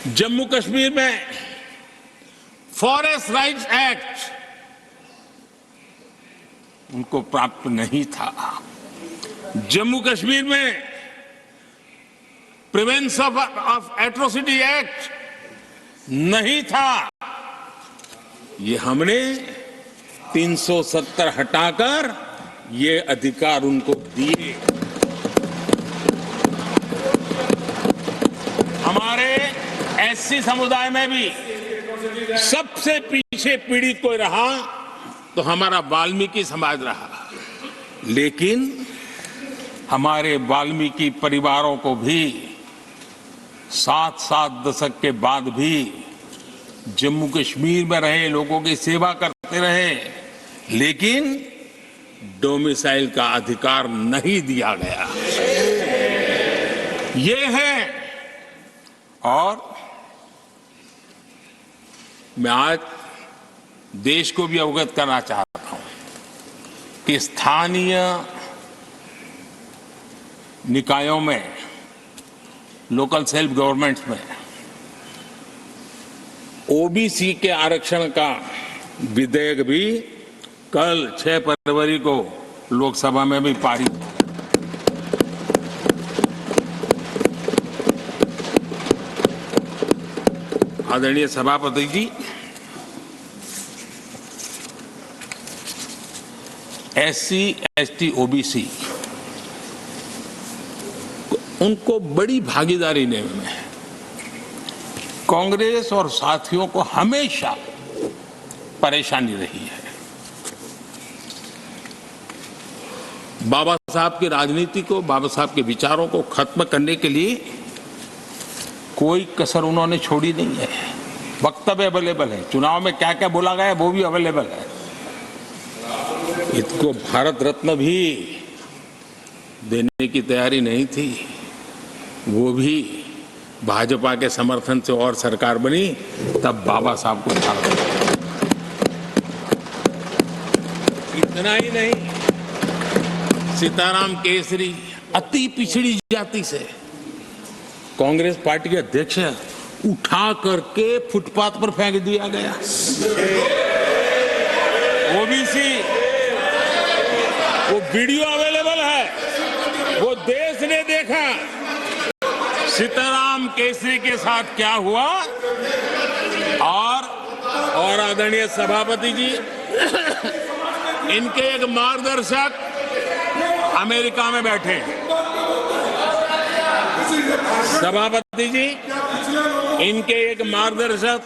जम्मू कश्मीर में forest rights act उनको प्राप्त नहीं था। जम्मू कश्मीर में प्रिवेंशन ऑफ एट्रोसिटी एक्ट नहीं था। ये हमने 370 हटाकर ये अधिकार उनको दिए। हमारे एससी समुदाय में भी सबसे पीछे पीड़ित कोई रहा तो हमारा वाल्मीकि समाज रहा, लेकिन हमारे वाल्मीकि परिवारों को भी 7 दशक के बाद भी जम्मू कश्मीर में रहे लोगों की सेवा करते रहे, लेकिन डोमिसाइल का अधिकार नहीं दिया गया। ये है, और मैं आज देश को भी अवगत करना चाहता हूं कि स्थानीय निकायों में, लोकल सेल्फ गवर्नमेंट्स में ओबीसी के आरक्षण का विधेयक भी कल 6 फरवरी को लोकसभा में भी पारित। आदरणीय सभापति जी, एससी, एसटी, ओबीसी उनको बड़ी भागीदारी देने में कांग्रेस और साथियों को हमेशा परेशानी रही है। बाबा साहब की राजनीति को, बाबा साहब के विचारों को खत्म करने के लिए कोई कसर उन्होंने छोड़ी नहीं है। वक्तव्य अवेलेबल है, चुनाव में क्या क्या बोला गया वो भी अवेलेबल है। इनको भारत रत्न भी देने की तैयारी नहीं थी, वो भी भाजपा के समर्थन से और सरकार बनी, तब बाबा साहब को छाड़ दिया। इतना ही नहीं, सीताराम केसरी अति पिछड़ी जाति से कांग्रेस पार्टी के अध्यक्ष उठा करके फुटपाथ पर फेंक दिया गया। ओबीसी, वो वीडियो अवेलेबल है, वो देश ने देखा सीताराम केसरी के साथ क्या हुआ। और आदरणीय सभापति जी, इनके एक मार्गदर्शक अमेरिका में बैठे। सभापति जी, इनके एक मार्गदर्शक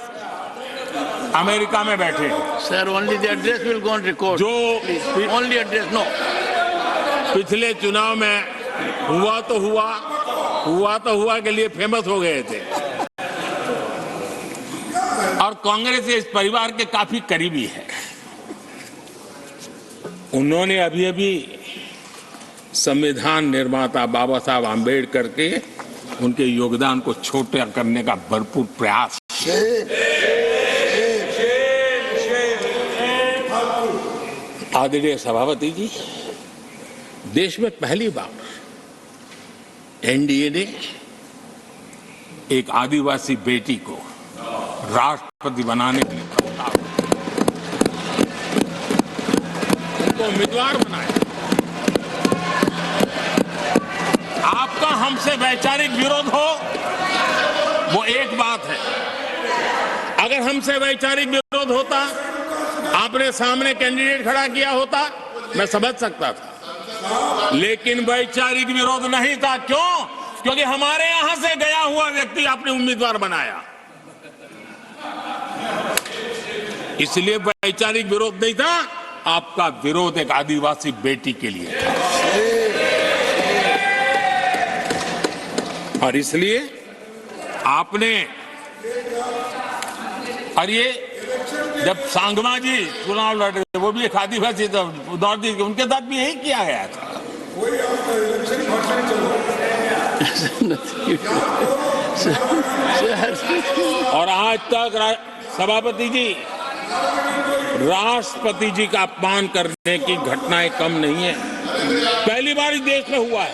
अमेरिका में बैठे। Sir, only the address will go on record. जो ओनली एड्रेस, नो। पिछले चुनाव में हुआ तो हुआ के लिए फेमस हो गए थे, और कांग्रेस इस परिवार के काफी करीबी है। उन्होंने अभी संविधान निर्माता बाबा साहब आंबेडकर के उनके योगदान को छोटा करने का भरपूर प्रयास। आदरणीय सभापति जी, देश में पहली बार एनडीए ने एक आदिवासी बेटी को राष्ट्रपति बनाने के लिए प्रस्ताव, उनको उम्मीदवार बनाया। आपका हमसे वैचारिक विरोध हो वो एक बात है, अगर हमसे वैचारिक विरोध होता, आपने सामने कैंडिडेट खड़ा किया होता, मैं समझ सकता था, लेकिन वैचारिक विरोध नहीं था। क्यों? क्योंकि हमारे यहां से गया हुआ व्यक्ति आपने उम्मीदवार बनाया, इसलिए वैचारिक विरोध नहीं था। आपका विरोध एक आदिवासी बेटी के लिए था, और इसलिए आपने, और ये जब सांगमा जी चुनाव लड़ रहे थे, वो भी एक आदिवासी दौर दी, उनके साथ भी यही किया गया था। और आज तक सभापति जी, राष्ट्रपति जी का अपमान करने की घटनाएं कम नहीं है। पहली बार इस देश में हुआ है।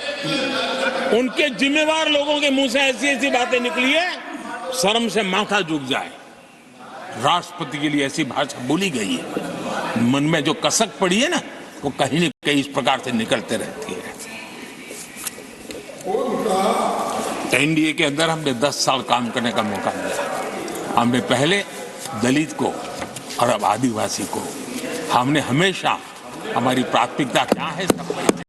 उनके जिम्मेवार लोगों के मुंह से ऐसी बातें निकली है शर्म से माथा झुक जाए। राष्ट्रपति के लिए ऐसी भाषा बोली गई है, मन में जो कसक पड़ी है ना, वो कहीं न कहीं इस प्रकार से निकलते रहती है। एनडीए के अंदर हमने 10 साल काम करने का मौका मिला। हमने पहले दलित को और अब आदिवासी को, हमने हमेशा, हमारी प्राथमिकता क्या है, सब